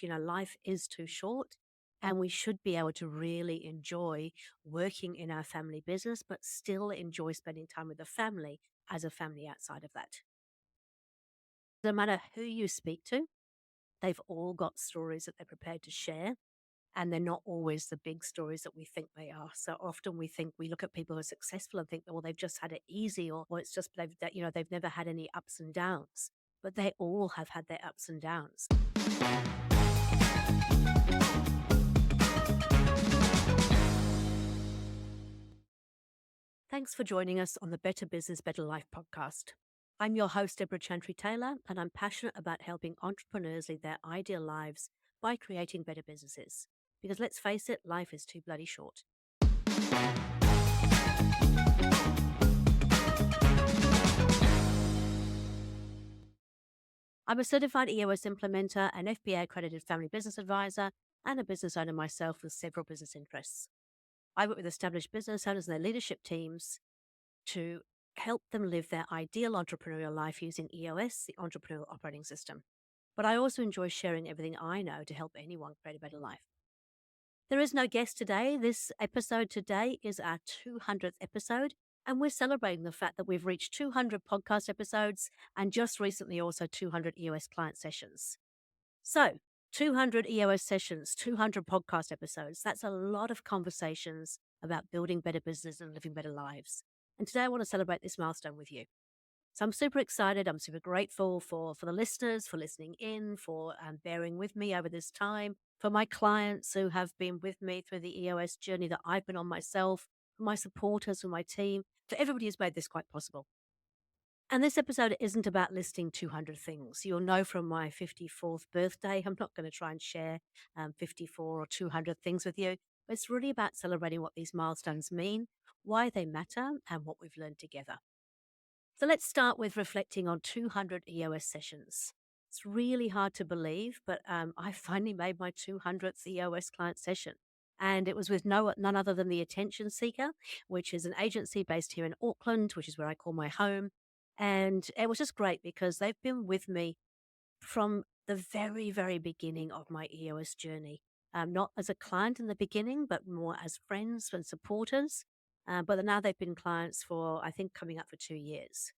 Life is too short and we should be able to really enjoy working in our family business, but still enjoy spending time with the family as a family outside of that. No matter who you speak to, they've all got stories that they're prepared to share. And they're not always the big stories that we think they are. So often we look at people who are successful and think, well, they've just had it easy, or it's just they've never had any ups and downs. But they all have had their ups and downs. Thanks for joining us on the Better Business, Better Life podcast. I'm your host, Debra Chantry-Taylor, and I'm passionate about helping entrepreneurs live their ideal lives by creating better businesses. Because let's face it, life is too bloody short. I'm a certified EOS implementer, an FBA accredited family business advisor, and a business owner myself with several business interests. I work with established business owners and their leadership teams to help them live their ideal entrepreneurial life using EOS, the entrepreneurial operating system. But I also enjoy sharing everything I know to help anyone create a better life. There is no guest today. This episode today is our 200th episode, and we're celebrating the fact that we've reached 200 podcast episodes and just recently also 200 EOS client sessions. So, 200 EOS sessions, 200 podcast episodes. That's a lot of conversations about building better business and living better lives. And today I want to celebrate this milestone with you. So I'm super excited. I'm super grateful for the listeners, for listening in, for bearing with me over this time, for my clients who have been with me through the EOS journey that I've been on myself, for my supporters, for my team, for everybody who's made this quite possible. And this episode isn't about listing 200 things. You'll know from my 54th birthday, I'm not going to try and share 54 or 200 things with you. But it's really about celebrating what these milestones mean, why they matter, and what we've learned together. So let's start with reflecting on 200 EOS sessions. It's really hard to believe, but I finally made my 200th EOS client session. And it was with none other than the Attention Seeker, which is an agency based here in Auckland, which is where I call my home. And it was just great because they've been with me from the very, very beginning of my EOS journey. Not as a client in the beginning, but more as friends and supporters. But now they've been clients for, I think, coming up for 2 years.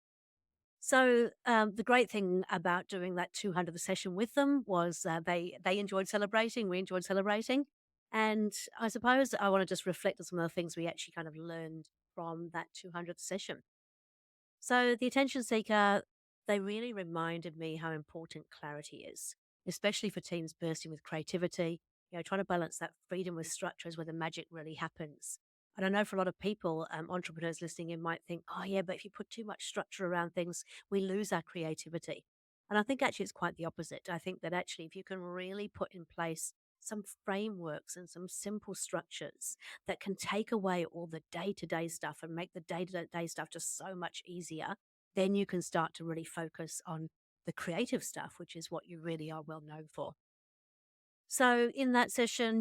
So the great thing about doing that 200th session with them was they enjoyed celebrating, we enjoyed celebrating. And I suppose I want to just reflect on some of the things we actually kind of learned from that 200th session. So the attention seeker, they really reminded me how important clarity is, especially for teams bursting with creativity, trying to balance that freedom with structures where the magic really happens. And I know for a lot of people, entrepreneurs listening in might think, oh yeah, but if you put too much structure around things, we lose our creativity. And I think actually it's quite the opposite. I think that actually if you can really put in place some frameworks and some simple structures that can take away all the day-to-day stuff and make the day-to-day stuff just so much easier, then you can start to really focus on the creative stuff, which is what you really are well known for. So in that session,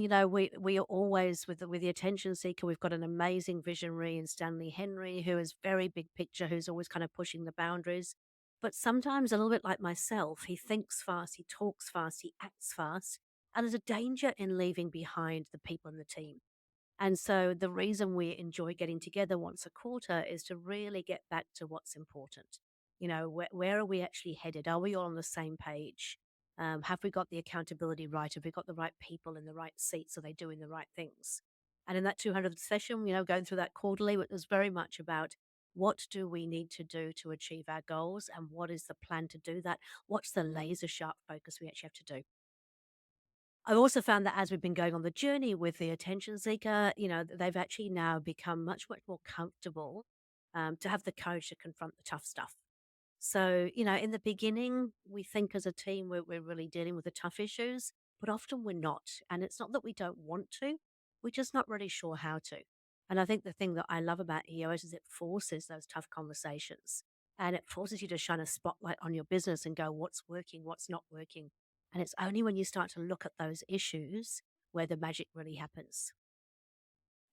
we are always with the attention seeker. We've got an amazing visionary in Stanley Henry, who is very big picture, who's always kind of pushing the boundaries. But sometimes a little bit like myself, he thinks fast, he talks fast, he acts fast, and there's a danger in leaving behind the people in the team. And so the reason we enjoy getting together once a quarter is to really get back to what's important. Where are we actually headed? Are we all on the same page? Have we got the accountability right? Have we got the right people in the right seats? Are they doing the right things? And in that 200th session, going through that quarterly, it was very much about what do we need to do to achieve our goals and what is the plan to do that? What's the laser sharp focus we actually have to do? I've also found that as we've been going on the journey with the attention seeker, they've actually now become much, much more comfortable to have the courage to confront the tough stuff. So, in the beginning, we think as a team we're really dealing with the tough issues, but often we're not. And it's not that we don't want to, we're just not really sure how to. And I think the thing that I love about EOS is it forces those tough conversations and it forces you to shine a spotlight on your business and go, what's working, what's not working. And it's only when you start to look at those issues where the magic really happens.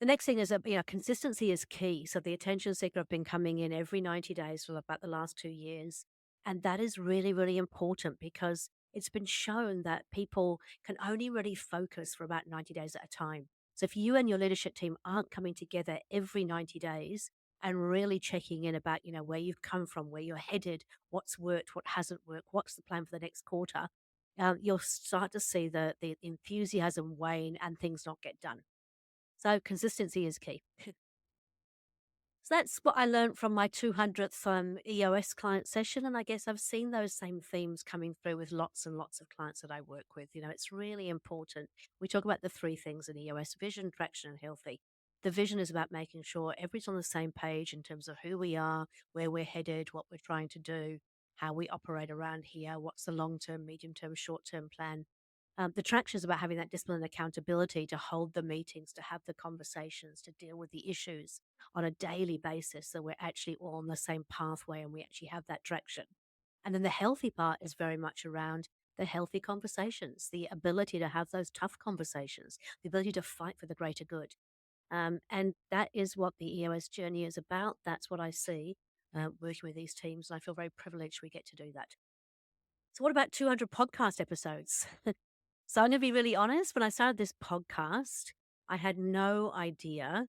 The next thing is that consistency is key. So the attention seeker have been coming in every 90 days for about the last 2 years. And that is really, really important because it's been shown that people can only really focus for about 90 days at a time. So if you and your leadership team aren't coming together every 90 days and really checking in about, where you've come from, where you're headed, what's worked, what hasn't worked, what's the plan for the next quarter, you'll start to see the enthusiasm wane and things not get done. So consistency is key. So that's what I learned from my 200th EOS client session. And I guess I've seen those same themes coming through with lots and lots of clients that I work with. It's really important. We talk about the three things in EOS: vision, traction, and healthy. The vision is about making sure everybody's on the same page in terms of who we are, where we're headed, what we're trying to do, how we operate around here, what's the long term, medium term, short term plan. The traction is about having that discipline and accountability to hold the meetings, to have the conversations, to deal with the issues on a daily basis. So we're actually all on the same pathway and we actually have that traction. And then the healthy part is very much around the healthy conversations, the ability to have those tough conversations, the ability to fight for the greater good. And that is what the EOS journey is about. That's what I see working with these teams. And I feel very privileged we get to do that. So, what about 200 podcast episodes? So I'm going to be really honest. When I started this podcast, I had no idea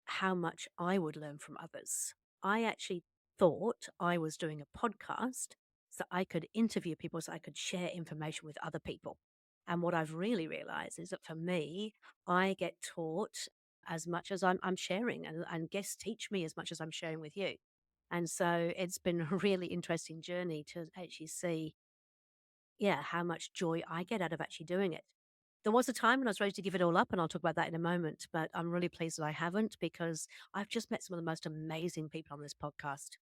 how much I would learn from others. I actually thought I was doing a podcast so I could interview people, so I could share information with other people. And what I've really realized is that for me, I get taught as much as I'm sharing, and guests teach me as much as I'm sharing with you. And so it's been a really interesting journey to actually see, yeah, how much joy I get out of actually doing it. There was a time when I was ready to give it all up, and I'll talk about that in a moment, but I'm really pleased that I haven't because I've just met some of the most amazing people on this podcast.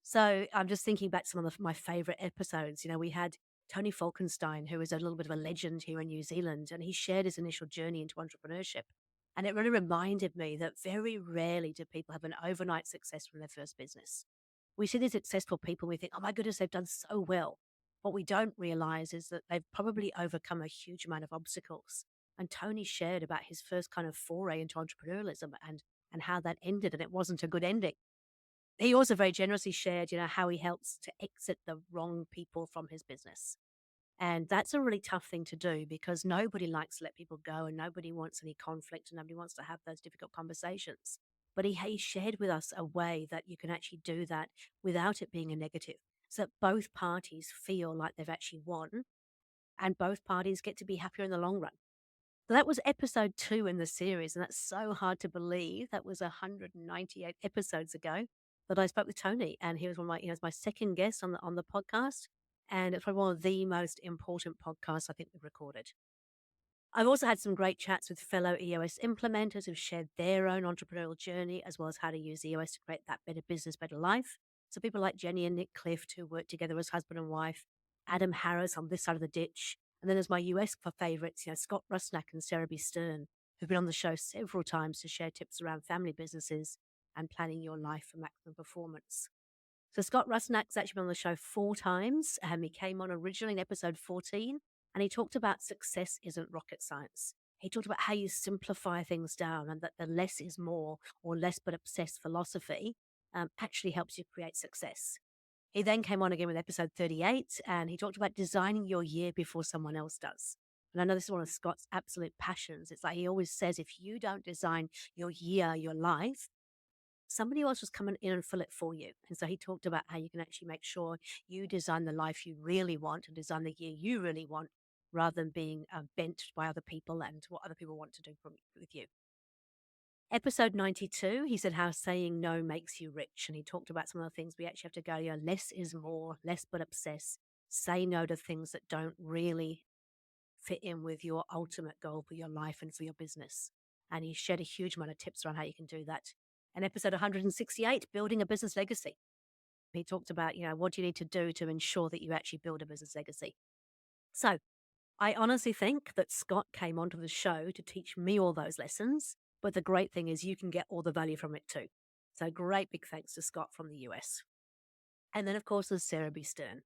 So I'm just thinking back to some of my favorite episodes. We had Tony Falkenstein, who is a little bit of a legend here in New Zealand, and he shared his initial journey into entrepreneurship. And it really reminded me that very rarely do people have an overnight success from their first business. We see these successful people, we think, oh my goodness, they've done so well. What we don't realize is that they've probably overcome a huge amount of obstacles. And Tony shared about his first kind of foray into entrepreneurialism and how that ended, and it wasn't a good ending. He also very generously shared, how he helps to exit the wrong people from his business. And that's a really tough thing to do because nobody likes to let people go and nobody wants any conflict and nobody wants to have those difficult conversations. But he shared with us a way that you can actually do that without it being a negative, so that both parties feel like they've actually won and both parties get to be happier in the long run. So that was episode 2 in the series, and that's so hard to believe. That was 198 episodes ago that I spoke with Tony, and he was my second guest on the podcast, and it's probably one of the most important podcasts I think we've recorded. I've also had some great chats with fellow EOS implementers who've shared their own entrepreneurial journey, as well as how to use EOS to create that better business, better life. So people like Jenny and Nick Clift, who work together as husband and wife, Adam Harris on this side of the ditch, and then there's my US favorites, Scott Rusnak and Sarah B. Stern, who've been on the show several times to share tips around family businesses and planning your life for maximum performance. So Scott Rusnak's actually been on the show 4 times. He came on originally in episode 14, and he talked about success isn't rocket science. He talked about how you simplify things down and that the less is more or less but obsessed philosophy actually helps you create success. He then came on again with episode 38, and he talked about designing your year before someone else does. And I know this is one of Scott's absolute passions. It's like he always says, if you don't design your year, your life, somebody else was coming in and fill it for you. And so he talked about how you can actually make sure you design the life you really want and design the year you really want rather than being bent by other people and what other people want to do with you. Episode 92, he said how saying no makes you rich. And he talked about some of the things we actually have to go, less is more, less but obsess. Say no to things that don't really fit in with your ultimate goal for your life and for your business. And he shared a huge amount of tips around how you can do that. And episode 168, building a business legacy. He talked about, what you need to do to ensure that you actually build a business legacy. So I honestly think that Scott came onto the show to teach me all those lessons. But the great thing is you can get all the value from it too. So great big thanks to Scott from the US. And then, of course, there's Sarah B. Stern,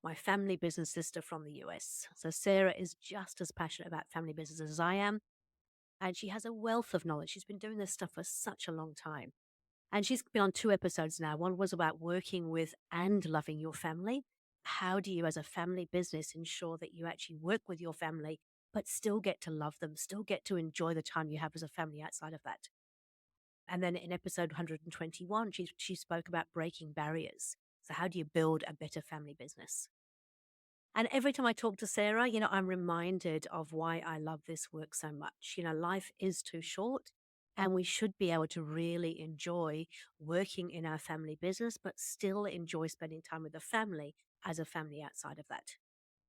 my family business sister from the US. So Sarah is just as passionate about family business as I am. And she has a wealth of knowledge. She's been doing this stuff for such a long time. And she's been on 2 episodes now. One was about working with and loving your family. how do you, as a family business, ensure that you actually work with your family, but still get to love them, still get to enjoy the time you have as a family outside of that. And then in episode 121, she spoke about breaking barriers. So, how do you build a better family business? And every time I talk to Sarah, I'm reminded of why I love this work so much. Life is too short, and we should be able to really enjoy working in our family business, but still enjoy spending time with the family as a family outside of that.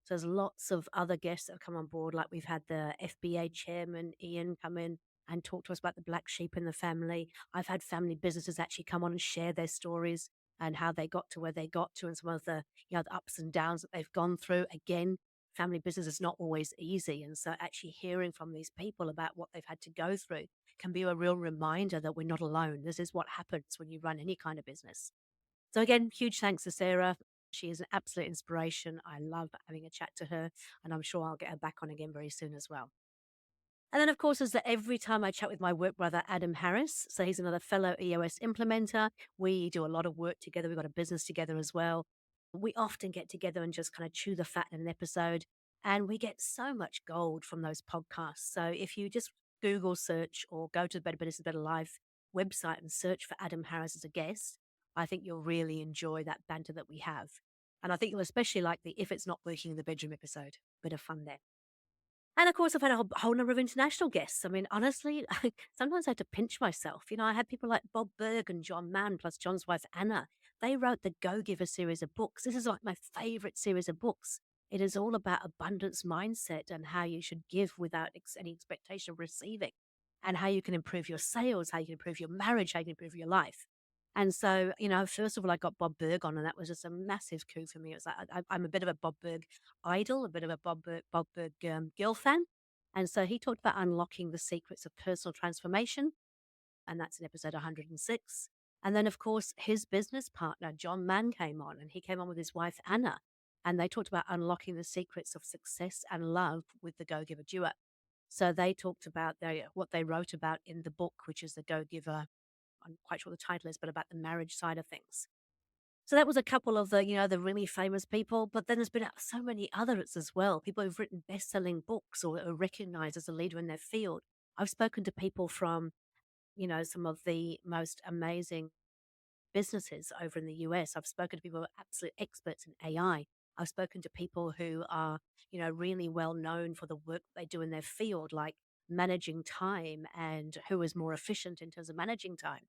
So there's lots of other guests that have come on board, like we've had the FBA chairman, Ian, come in and talk to us about the black sheep in the family. I've had family businesses actually come on and share their stories and how they got to where they got to and some of the ups and downs that they've gone through. Again, family business is not always easy. And so actually hearing from these people about what they've had to go through can be a real reminder that we're not alone. This is what happens when you run any kind of business. So again, huge thanks to Sarah. She is an absolute inspiration. I love having a chat to her, and I'm sure I'll get her back on again very soon as well. And then, of course, is that every time I chat with my work brother, Adam Harris, so he's another fellow EOS implementer. We do a lot of work together. We've got a business together as well. We often get together and just kind of chew the fat in an episode, and we get so much gold from those podcasts. So if you just Google search or go to the Better Business, Better Life website and search for Adam Harris as a guest, I think you'll really enjoy that banter that we have. And I think you'll especially like the If It's Not Working in the Bedroom episode. Bit of fun there. And of course, I've had a whole number of international guests. I mean, honestly, sometimes I had to pinch myself. I had people like Bob Berg and John Mann, plus John's wife, Anna. They wrote the Go Giver series of books. This is like my favorite series of books. It is all about abundance mindset and how you should give without any expectation of receiving, and how you can improve your sales, how you can improve your marriage, how you can improve your life. And so, first of all, I got Bob Berg on, and that was just a massive coup for me. It was like I'm a bit of a Bob Berg idol, a bit of a Bob Berg girl fan. And so he talked about unlocking the secrets of personal transformation, and that's in episode 106. And then, of course, his business partner, John Mann, came on, and he came on with his wife, Anna, and they talked about unlocking the secrets of success and love with the Go Giver duo. So they talked about what they wrote about in the book, which is the Go Giver. I'm not quite sure what the title is, but about the marriage side of things. So that was a couple of the really famous people, but then there's been so many others as well. People who've written best-selling books or are recognized as a leader in their field. I've spoken to people from, some of the most amazing businesses over in the US. I've spoken to people who are absolute experts in AI. I've spoken to people who are, really well known for the work they do in their field, like managing time and who is more efficient in terms of managing time.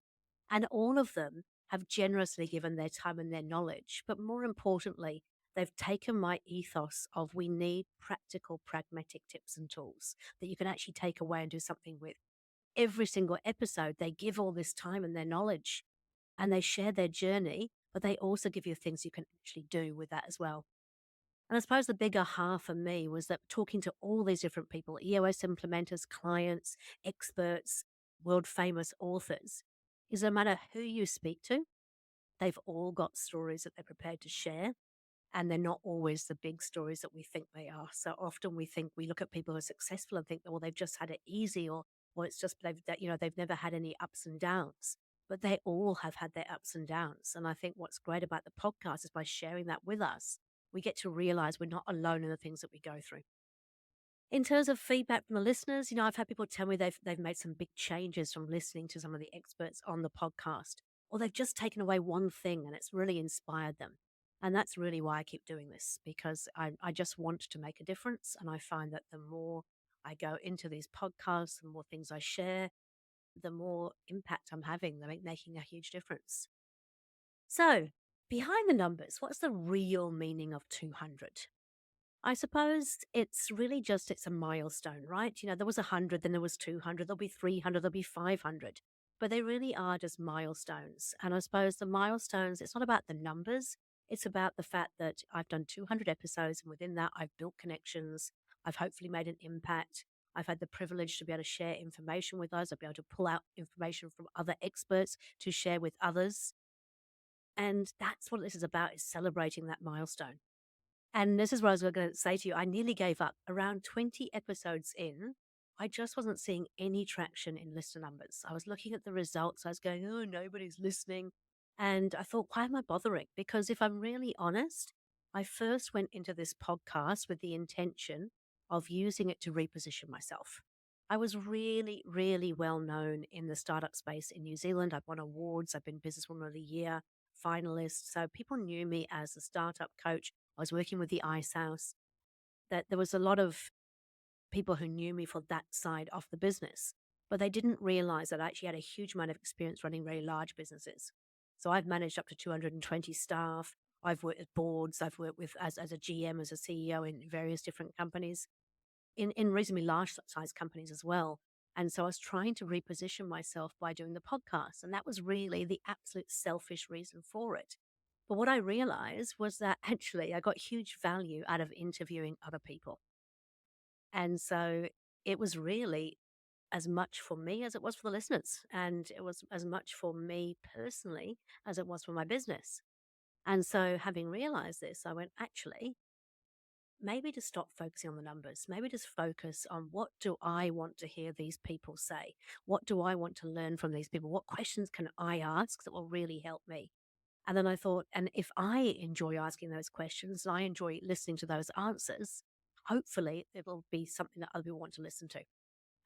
And all of them have generously given their time and their knowledge. But more importantly, they've taken my ethos of we need practical, pragmatic tips and tools that you can actually take away and do something with. Every single episode, they give all this time and their knowledge and they share their journey, but they also give you things you can actually do with that as well. And I suppose the bigger aha for me was that talking to all these different people, EOS implementers, clients, experts, world famous authors, is no matter who you speak to, they've all got stories that they're prepared to share. And they're not always the big stories that we think they are. So often we look at people who are successful and think, well, they've just had it easy, or it's just they've never had any ups and downs. But they all have had their ups and downs. And I think what's great about the podcast is by sharing that with us, we get to realize we're not alone in the things that we go through. In terms of feedback from the listeners, I've had people tell me they've made some big changes from listening to some of the experts on the podcast, or they've just taken away one thing and it's really inspired them. And that's really why I keep doing this, because I just want to make a difference. And I find that the more I go into these podcasts, the more things I share, the more impact I'm having, they're making a huge difference. So, behind the numbers, what's the real meaning of 200? I suppose it's a milestone, right? There was 100, then there was 200, there'll be 300, there'll be 500. But they really are just milestones. And I suppose the milestones, it's not about the numbers. It's about the fact that I've done 200 episodes, and within that, I've built connections. I've hopefully made an impact. I've had the privilege to be able to share information with us. I'll be able to pull out information from other experts to share with others. And that's what this is about, is celebrating that milestone. And this is what I was going to say to you. I nearly gave up. Around 20 episodes in, I just wasn't seeing any traction in listener numbers. I was looking at the results. I was going, oh, nobody's listening. And I thought, why am I bothering? Because if I'm really honest, I first went into this podcast with the intention of using it to reposition myself. I was really, really well known in the startup space in New Zealand. I've won awards. I've been Businesswoman of the Year finalist. So people knew me as a startup coach. I was working with the Ice House. That there was a lot of people who knew me for that side of the business, but they didn't realize that I actually had a huge amount of experience running very large businesses. So I've managed up to 220 staff. I've worked at boards. I've worked with as a GM, as a CEO in various different companies, in reasonably large size companies as well. And so I was trying to reposition myself by doing the podcast. And that was really the absolute selfish reason for it. But what I realized was that actually I got huge value out of interviewing other people. And so it was really as much for me as it was for the listeners. And it was as much for me personally as it was for my business. And so having realized this, I went, actually, maybe to stop focusing on the numbers, maybe just focus on what do I want to hear these people say? What do I want to learn from these people? What questions can I ask that will really help me? And then I thought, and if I enjoy asking those questions and I enjoy listening to those answers, hopefully it'll be something that other people want to listen to.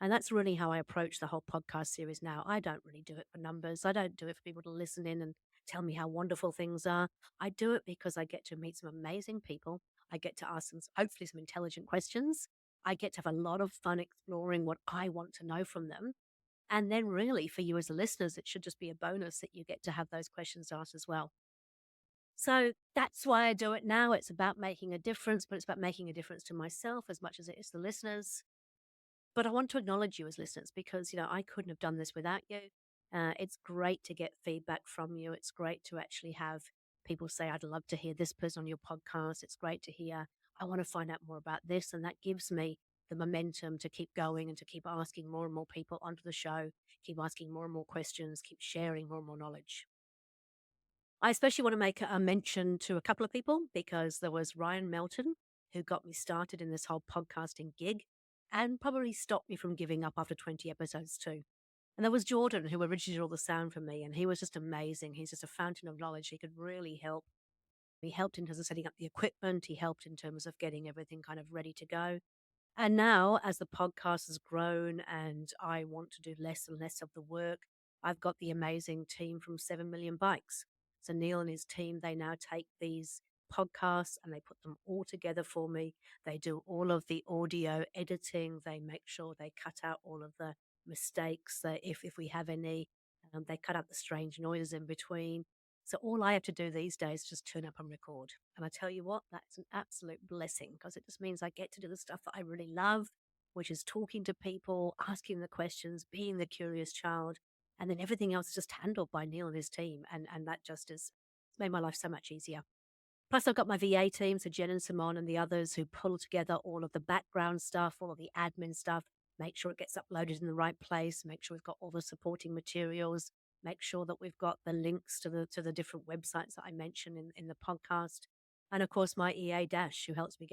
And that's really how I approach the whole podcast series now. I don't really do it for numbers. I don't do it for people to listen in and tell me how wonderful things are. I do it because I get to meet some amazing people. I get to ask them, hopefully, some intelligent questions. I get to have a lot of fun exploring what I want to know from them. And then, really, for you as the listeners, it should just be a bonus that you get to have those questions asked as well. So that's why I do it now. It's about making a difference, but it's about making a difference to myself as much as it is the listeners. But I want to acknowledge you as listeners because, I couldn't have done this without you. It's great to get feedback from you. It's great to actually have people say, I'd love to hear this person on your podcast. It's great to hear, I want to find out more about this. And that gives me the momentum to keep going and to keep asking more and more people onto the show, keep asking more and more questions, keep sharing more and more knowledge. I especially want to make a mention to a couple of people because there was Ryan Melton, who got me started in this whole podcasting gig and probably stopped me from giving up after 20 episodes too. And there was Jordan, who originally did all the sound for me, and he was just amazing. He's just a fountain of knowledge. He could really help. He helped in terms of setting up the equipment. He helped in terms of getting everything kind of ready to go. And now, as the podcast has grown and I want to do less and less of the work, I've got the amazing team from 7 Million Bikes. So, Neil and his team, they now take these podcasts and they put them all together for me. They do all of the audio editing. They make sure they cut out all of the mistakes, that if we have any. They cut out the strange noises in between. So all I have to do these days is just turn up and record. And I tell you what, that's an absolute blessing because it just means I get to do the stuff that I really love, which is talking to people, asking the questions, being the curious child, and then everything else is just handled by Neil and his team. And that just has made my life so much easier. Plus, I've got my VA team, so Jen and Simone and the others who pull together all of the background stuff, all of the admin stuff, make sure it gets uploaded in the right place, make sure we've got all the supporting materials, make sure that we've got the links to the different websites that I mentioned in the podcast. And of course, my EA Dash, who helps me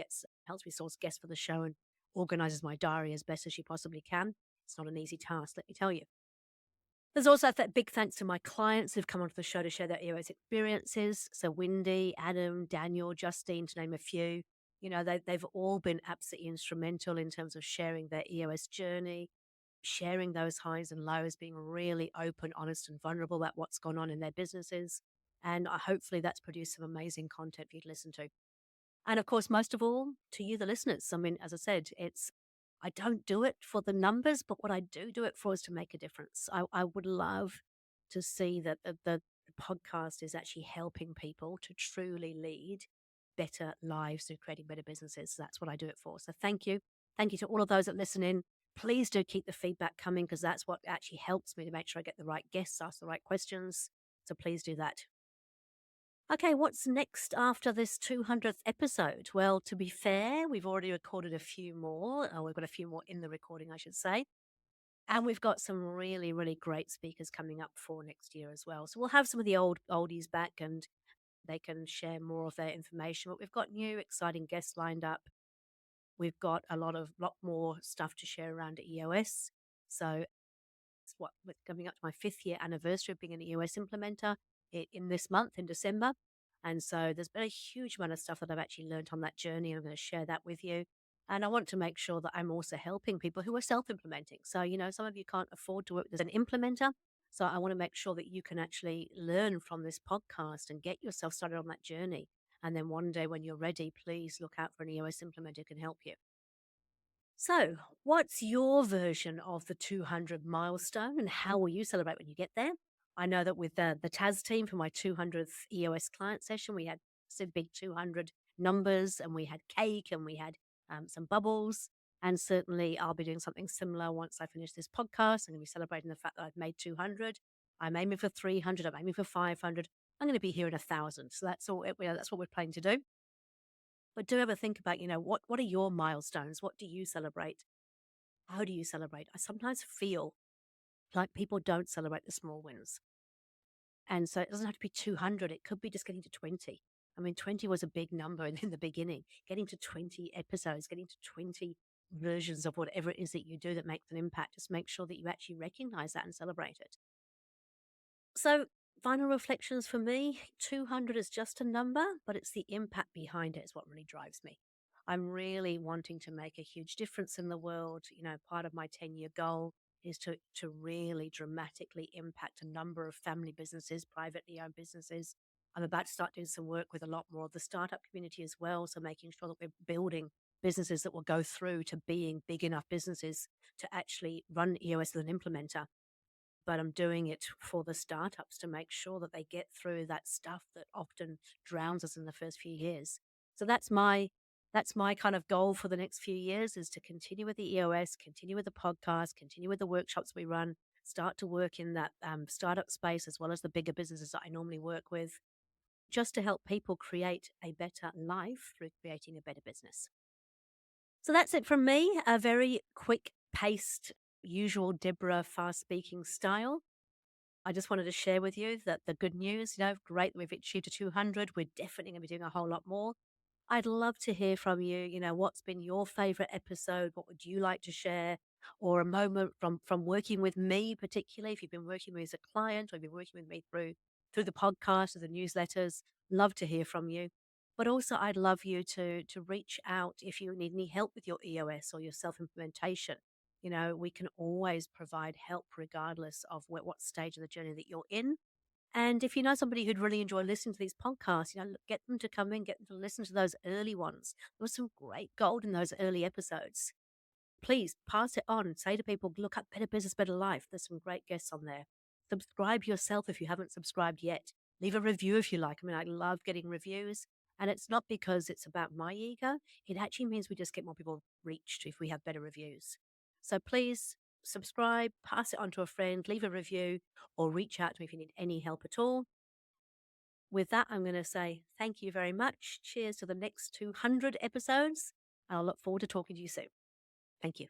source guests for the show and organizes my diary as best as she possibly can. It's not an easy task, let me tell you. There's also that big thanks to my clients who've come onto the show to share their EOS experiences. So Wendy, Adam, Daniel, Justine, to name a few. They've all been absolutely instrumental in terms of sharing their EOS journey, sharing those highs and lows, being really open, honest, and vulnerable about what's gone on in their businesses. And hopefully that's produced some amazing content for you to listen to. And of course, most of all, to you, the listeners. I mean, as I said, I don't do it for the numbers, but what I do it for is to make a difference. I would love to see that the podcast is actually helping people to truly lead better lives through creating better businesses. So that's what I do it for. So thank you. Thank you to all of those that listen in. Please do keep the feedback coming because that's what actually helps me to make sure I get the right guests, ask the right questions. So please do that. Okay, what's next after this 200th episode? Well, to be fair, we've already recorded a few more. We've got a few more in the recording, I should say. And we've got some really, really great speakers coming up for next year as well. So we'll have some of the oldies back and they can share more of their information. But we've got new, exciting guests lined up. We've got a lot more stuff to share around at EOS. So it's we're coming up to my 5th year anniversary of being an EOS implementer in this month, in December. And so there's been a huge amount of stuff that I've actually learned on that journey. I'm going to share that with you. And I want to make sure that I'm also helping people who are self implementing. So, some of you can't afford to work as an implementer. So I want to make sure that you can actually learn from this podcast and get yourself started on that journey. And then one day when you're ready, please look out for an EOS implementer who can help you. So, what's your version of the 200 milestone and how will you celebrate when you get there? I know that with the TAS team for my 200th EOS client session, we had some big 200 numbers and we had cake and we had some bubbles. And certainly I'll be doing something similar once I finish this podcast. I'm going to be celebrating the fact that I've made 200. I'm aiming for 300. I'm aiming for 500. I'm going to be here in 1,000. So that's all. That's what we're planning to do. But do ever think about, what are your milestones? What do you celebrate? How do you celebrate? I sometimes feel like people don't celebrate the small wins. And so it doesn't have to be 200. It could be just getting to 20. I mean, 20 was a big number in the beginning. Getting to 20 episodes, getting to 20 versions of whatever it is that you do that makes an impact, just make sure that you actually recognize that and celebrate it. So, final reflections for me 200 is just a number, but it's the impact behind it is what really drives me. I'm really wanting to make a huge difference in the world. Part of my 10-year goal is to really dramatically impact a number of family businesses, privately owned businesses. I'm about to start doing some work with a lot more of the startup community as well. So, making sure that we're building businesses that will go through to being big enough businesses to actually run EOS as an implementer, but I'm doing it for the startups to make sure that they get through that stuff that often drowns us in the first few years. So that's my kind of goal for the next few years is to continue with the EOS, continue with the podcast, continue with the workshops we run, start to work in that startup space as well as the bigger businesses that I normally work with, just to help people create a better life through creating a better business. So that's it from me. A very quick paced, usual Debra fast speaking style. I just wanted to share with you that the good news, great that we've achieved a 200. We're definitely going to be doing a whole lot more. I'd love to hear from you. What's been your favorite episode? What would you like to share? Or a moment from working with me, particularly if you've been working with me as a client or you've been working with me through the podcast or the newsletters. Love to hear from you. But also I'd love you to reach out if you need any help with your EOS or your self-implementation. We can always provide help regardless of what stage of the journey that you're in. And if you know somebody who'd really enjoy listening to these podcasts, get them to come in, get them to listen to those early ones. There was some great gold in those early episodes. Please pass it on. Say to people, look up Better Business, Better Life. There's some great guests on there. Subscribe yourself if you haven't subscribed yet. Leave a review if you like. I mean, I love getting reviews. And it's not because it's about my ego. It actually means we just get more people reached if we have better reviews. So please subscribe, pass it on to a friend, leave a review, or reach out to me if you need any help at all. With that, I'm going to say thank you very much. Cheers to the next 200 episodes. I'll look forward to talking to you soon. Thank you.